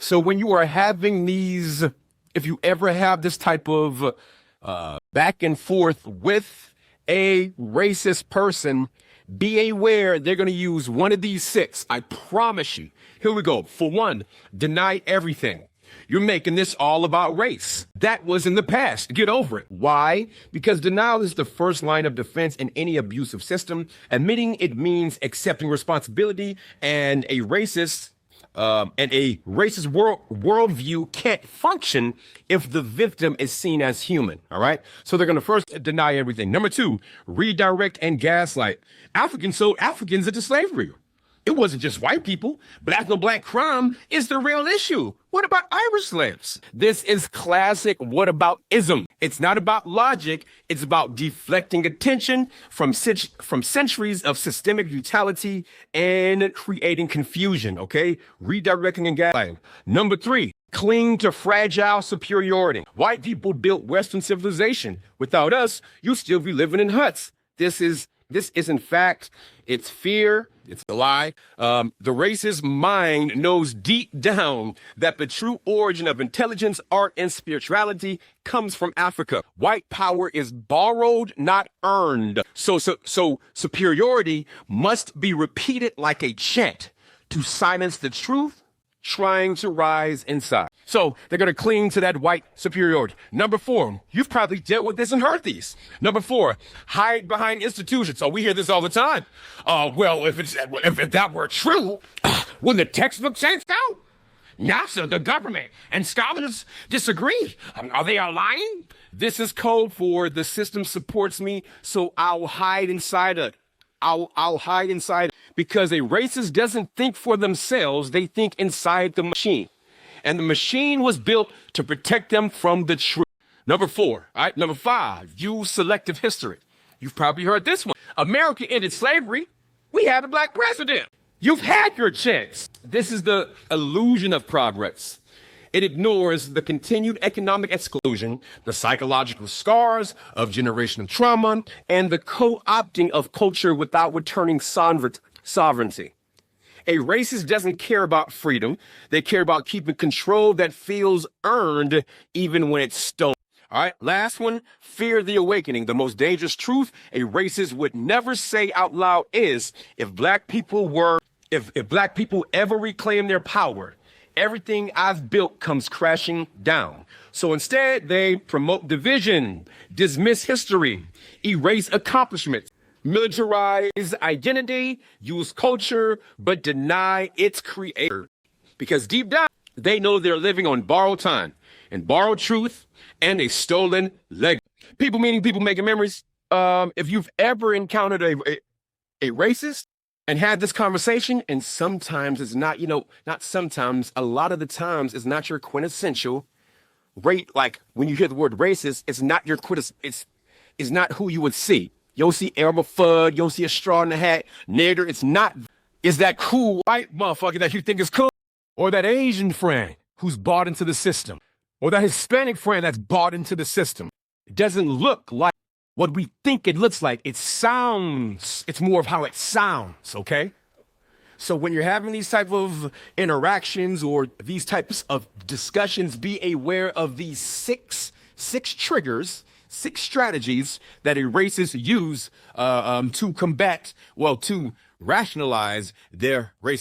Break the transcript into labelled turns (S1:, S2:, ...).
S1: So when you are having these, if you ever have this type of back and forth with a racist person, be aware they're going to use one of these six. I promise you. Here we go. For one, deny everything. You're making this all about race. That was in the past. Get over it. Why? Because denial is the first line of defense in any abusive system. Admitting it means accepting responsibility, and a racist worldview can't function if the victim is seen as human. All right. So they're going to first deny everything. Number two, redirect and gaslight. Africans sold Africans into slavery. It wasn't just white people. Black on black crime is the real issue. What about Irish slaves? This is classic whataboutism. It's not about logic. It's about deflecting attention from centuries of systemic brutality and creating confusion, okay? Redirecting and gaslighting. Number three, cling to fragile superiority. White people built Western civilization. Without us, you'll still be living in huts. This is in fact, it's fear. It's a lie. The racist mind knows deep down that the true origin of intelligence, art, and spirituality comes from Africa. White power is borrowed, not earned. So superiority must be repeated like a chant to silence the truth trying to rise inside. So they're going to cling to that white superiority. Number four, you've probably dealt with this and heard these. Number four, hide behind institutions. Oh, we hear this all the time. Well, if that were true, wouldn't the textbook say so? NASA, the government, and scholars disagree. Are they all lying? This is code for the system supports me, so I'll hide inside it. I'll hide inside it. Because a racist doesn't think for themselves, they think inside the machine. And the machine was built to protect them from the truth. Number four, all right? Number five, use selective history. You've probably heard this one. America ended slavery. We had a black president. You've had your chance. This is the illusion of progress. It ignores the continued economic exclusion, the psychological scars of generational trauma, and the co-opting of culture without returning sovereignty. A racist doesn't care about freedom. They care about keeping control that feels earned even when it's stolen. All right, last one, fear the awakening. The most dangerous truth a racist would never say out loud is if black people ever reclaim their power, everything I've built comes crashing down. So instead, they promote division, dismiss history, erase accomplishments, militarize identity, use culture, but deny its creator. Because deep down, they know they're living on borrowed time and borrowed truth and a stolen legacy. People meaning people making memories. If you've ever encountered a racist and had this conversation, and sometimes it's not, not sometimes, a lot of the times it's not your quintessential rate. Like when you hear the word racist, it's not your it's not who you would see. You'll see Elmer Fudd, you'll see a straw in the hat, nigger. It's not, is that cool white motherfucker that you think is cool? Or that Asian friend who's bought into the system? Or that Hispanic friend that's bought into the system? It doesn't look like what we think it looks like. It sounds, it's more of how it sounds, okay? So when you're having these type of interactions or these types of discussions, be aware of these six triggers, 6 strategies that a racist use to rationalize their racism.